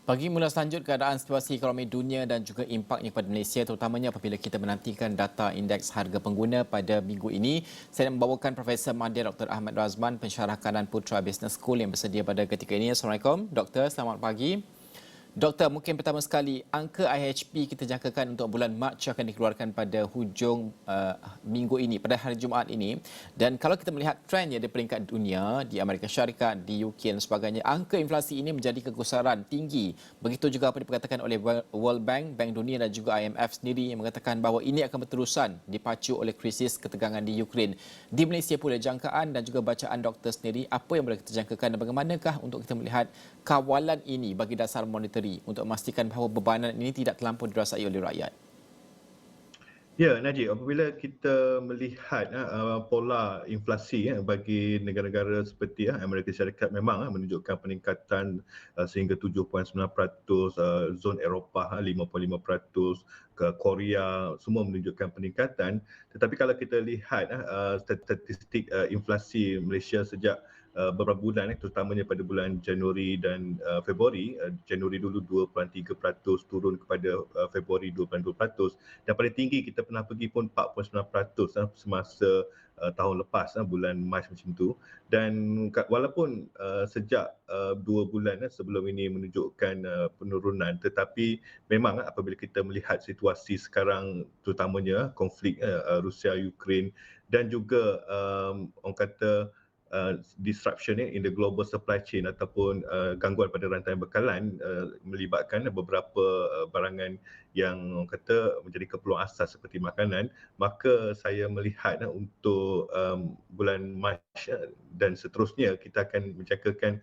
Bagi mula selanjut keadaan situasi ekonomi dunia dan juga impaknya kepada Malaysia terutamanya apabila kita menantikan data indeks harga pengguna pada minggu ini, saya membawakan Profesor Madya Dr. Ahmad Razman, pensyarah kanan Putra Business School yang bersedia pada ketika ini. Assalamualaikum, Doktor. Selamat pagi. Doktor, mungkin pertama sekali, angka IHP kita jangkakan untuk bulan Mac akan dikeluarkan pada hujung minggu ini, pada hari Jumaat ini. Dan kalau kita melihat trendnya di peringkat dunia, di Amerika Syarikat, di UK dan sebagainya, angka inflasi ini menjadi kegusaran tinggi. Begitu juga apa diperkatakan oleh World Bank, Bank Dunia dan juga IMF sendiri yang mengatakan bahawa ini akan berterusan dipacu oleh krisis ketegangan di Ukraine. Di Malaysia pula jangkaan dan juga bacaan doktor sendiri, apa yang boleh kita jangkakan dan bagaimanakah untuk kita melihat kawalan ini bagi dasar monetary untuk memastikan bahawa bebanan ini tidak terlampau dirasai oleh rakyat? Ya, Najib, apabila kita melihat pola inflasi bagi negara-negara seperti Amerika Syarikat memang menunjukkan peningkatan sehingga 7.9%, zon Eropah 5.5%, ke Korea semua menunjukkan peningkatan. Tetapi kalau kita lihat statistik inflasi Malaysia sejak beberapa bulan, terutamanya pada bulan Januari dan Februari. Januari dulu 2.3% turun kepada Februari 2.2%, dan paling tinggi kita pernah pergi pun 4.9% semasa tahun lepas, bulan Mac macam tu. Dan walaupun sejak 2 bulan sebelum ini menunjukkan penurunan, tetapi memang apabila kita melihat situasi sekarang, terutamanya konflik Rusia Ukraine dan juga orang kata disruption in the global supply chain ataupun gangguan pada rantai bekalan melibatkan beberapa barangan yang orang kata menjadi keperluan asas seperti makanan, maka saya melihat untuk bulan Mac dan seterusnya kita akan menjangkakan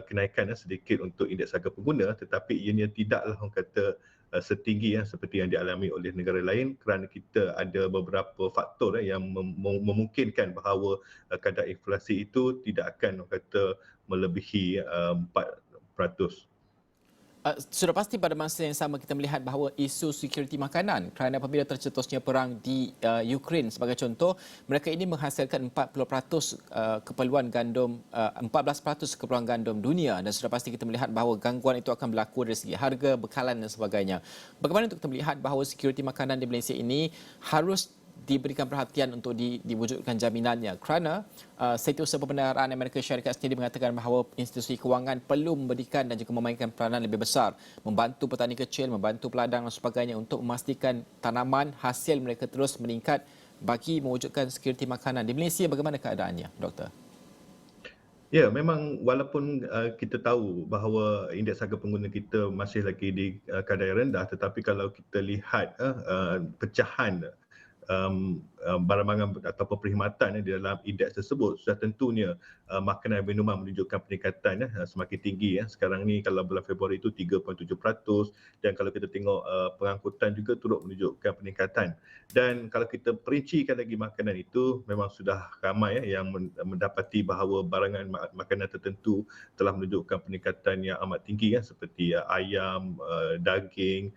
kenaikan sedikit untuk indeks harga pengguna, tetapi ianya tidaklah orang kata setinggi seperti yang dialami oleh negara lain, kerana kita ada beberapa faktor yang memungkinkan bahawa kadar inflasi itu tidak akan orang kata melebihi 4%. Sudah pasti pada masa yang sama kita melihat bahawa isu sekuriti makanan kerana apabila tercetusnya perang di Ukraine sebagai contoh, mereka ini menghasilkan 40% keperluan gandum, 14% keperluan gandum dunia, dan sudah pasti kita melihat bahawa gangguan itu akan berlaku dari segi harga, bekalan dan sebagainya. Bagaimana untuk kita melihat bahawa sekuriti makanan di Malaysia ini harus diberikan perhatian untuk diwujudkan jaminannya, kerana Setiausaha Pembendaraan Amerika Syarikat sendiri mengatakan bahawa institusi kewangan perlu memberikan dan juga memainkan peranan lebih besar, membantu petani kecil, membantu peladang dan sebagainya untuk memastikan tanaman hasil mereka terus meningkat bagi mewujudkan sekuriti makanan. Di Malaysia bagaimana keadaannya, Doktor? Ya, memang walaupun kita tahu bahawa indeks harga pengguna kita masih lagi di kadar yang rendah, tetapi kalau kita lihat pecahan barang-barang ataupun perkhidmatan di dalam indeks tersebut, sudah tentunya makanan dan minuman menunjukkan peningkatan semakin tinggi. Sekarang ni kalau bulan Februari itu 3.7%, dan kalau kita tengok pengangkutan juga turut menunjukkan peningkatan. Dan kalau kita perincikan lagi makanan itu, memang sudah ramai yang mendapati bahawa barangan makanan tertentu telah menunjukkan peningkatan yang amat tinggi, seperti ayam, daging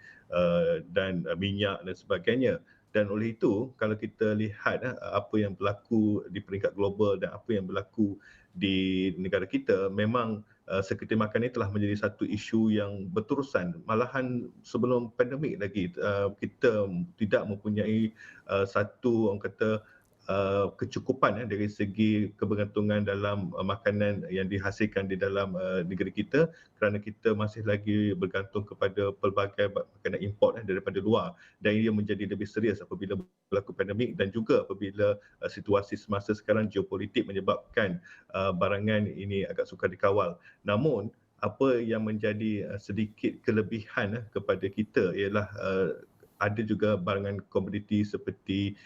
dan minyak dan sebagainya. Dan oleh itu, kalau kita lihat apa yang berlaku di peringkat global dan apa yang berlaku di negara kita, memang sekuriti makanan ini telah menjadi satu isu yang berterusan. Malahan sebelum pandemik lagi, kita tidak mempunyai satu orang kata kecukupan dari segi kebergantungan dalam makanan yang dihasilkan di dalam negeri kita, kerana kita masih lagi bergantung kepada pelbagai makanan import daripada luar, dan ia menjadi lebih serius apabila berlaku pandemik dan juga apabila situasi semasa sekarang geopolitik menyebabkan barangan ini agak sukar dikawal. Namun apa yang menjadi sedikit kelebihan kepada kita ialah ada juga barangan komoditi seperti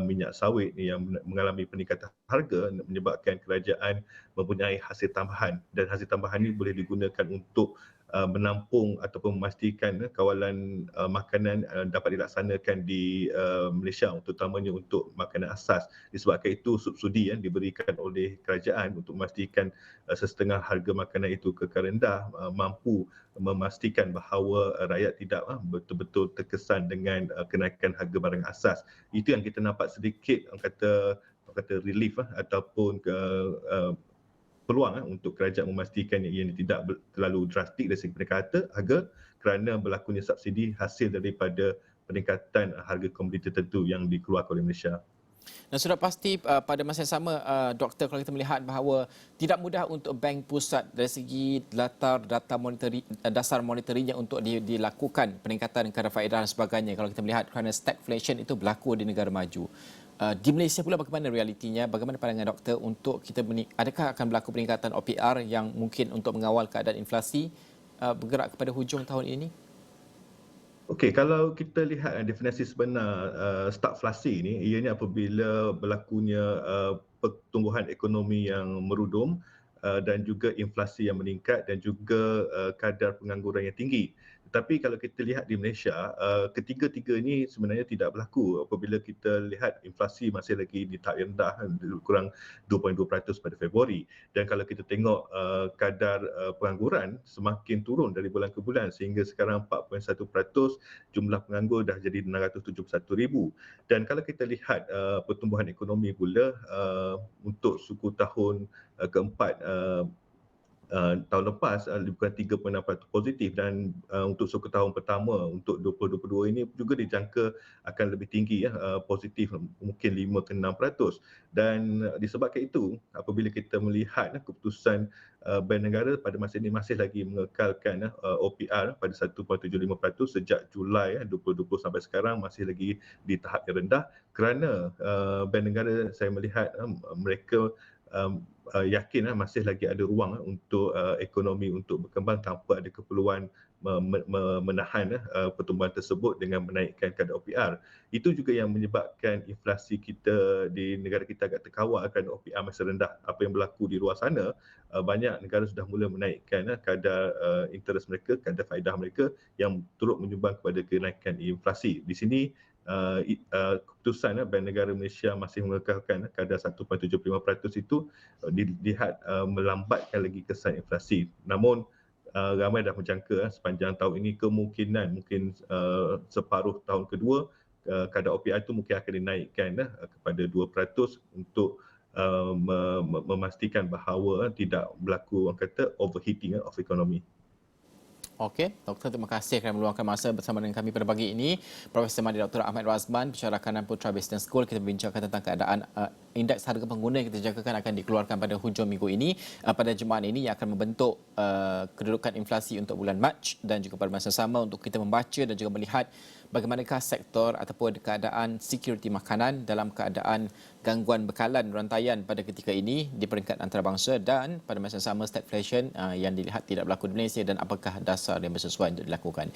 minyak sawit yang mengalami peningkatan harga, menyebabkan kerajaan mempunyai hasil tambahan, dan hasil tambahan ini boleh digunakan untuk menampung ataupun memastikan kawalan makanan dapat dilaksanakan di Malaysia, terutamanya untuk makanan asas. Disebabkan itu subsidi yang diberikan oleh kerajaan untuk memastikan sesetengah harga makanan itu kekal rendah, mampu memastikan bahawa rakyat tidak betul-betul terkesan dengan kenaikan harga barang asas. Itu yang kita nampak sedikit orang kata relief ataupun peluang untuk kerajaan memastikan ia tidak terlalu drastik dari segi peningkatan harga kerana berlakunya subsidi hasil daripada peningkatan harga komoditi tertentu yang dikeluarkan oleh Malaysia. Dan sudah pasti pada masa yang sama, Doktor, kalau kita melihat bahawa tidak mudah untuk Bank Pusat dari segi latar data dasar monitorinya untuk dilakukan peningkatan kadar faedah dan sebagainya. Kalau kita melihat kerana stagflation itu berlaku di negara maju. Di Malaysia pula bagaimana realitinya? Bagaimana pandangan Doktor untuk kita adakah akan berlaku peningkatan OPR yang mungkin untuk mengawal keadaan inflasi bergerak kepada hujung tahun ini? Okey, kalau kita lihat definisi sebenar stagflasi ini, ianya apabila berlakunya pertumbuhan ekonomi yang merudum dan juga inflasi yang meningkat dan juga kadar pengangguran yang tinggi. Tetapi kalau kita lihat di Malaysia, ketiga-tiga ini sebenarnya tidak berlaku apabila kita lihat inflasi masih lagi di tahap yang rendah, kurang 2.2% pada Februari. Dan kalau kita tengok kadar pengangguran semakin turun dari bulan ke bulan sehingga sekarang 4.1%, jumlah penganggur dah jadi 671,000. Dan kalau kita lihat pertumbuhan ekonomi pula untuk suku tahun keempat tahun lepas bukan 3.6% positif dan untuk suku tahun pertama untuk 2022 ini juga dijangka akan lebih tinggi positif mungkin 5 ke 6%. Dan disebabkan itu apabila kita melihat keputusan Bank Negara pada masa ini masih lagi mengekalkan OPR pada 1.75% sejak Julai 2020 sampai sekarang masih lagi di tahap yang rendah kerana Bank Negara saya melihat mereka yakin masih lagi ada ruang untuk ekonomi untuk berkembang tanpa ada keperluan menahan pertumbuhan tersebut dengan menaikkan kadar OPR. Itu juga yang menyebabkan inflasi kita di negara kita agak terkawal kerana OPR masih rendah. Apa yang berlaku di luar sana, banyak negara sudah mula menaikkan kadar interest mereka, kadar faedah mereka yang turut menyumbang kepada kenaikan inflasi. Di sini keputusan Bank Negara Malaysia masih mengekalkan kadar 1.75% itu dilihat melambatkan lagi kesan inflasi. Namun ramai dah menjangka sepanjang tahun ini kemungkinan mungkin separuh tahun kedua kadar OPR itu mungkin akan dinaikkan kepada 2% untuk memastikan bahawa tidak berlaku orang kata overheating of economy. Okey, Doktor, terima kasih kerana meluangkan masa bersama dengan kami pada pagi ini. Profesor Madya Dr. Ahmad Razman, pensyarah kanan Putra Business School, kita berbincangkan tentang keadaan indeks harga pengguna yang kita jangkakan akan dikeluarkan pada hujung minggu ini, pada Jumaat ini yang akan membentuk kedudukan inflasi untuk bulan Mac dan juga pada masa sama untuk kita membaca dan juga melihat bagaimanakah sektor ataupun keadaan security makanan dalam keadaan gangguan bekalan rantaian pada ketika ini di peringkat antarabangsa dan pada masa sama stagflation yang dilihat tidak berlaku di Malaysia dan apakah dasar yang bersesuaian untuk dilakukan.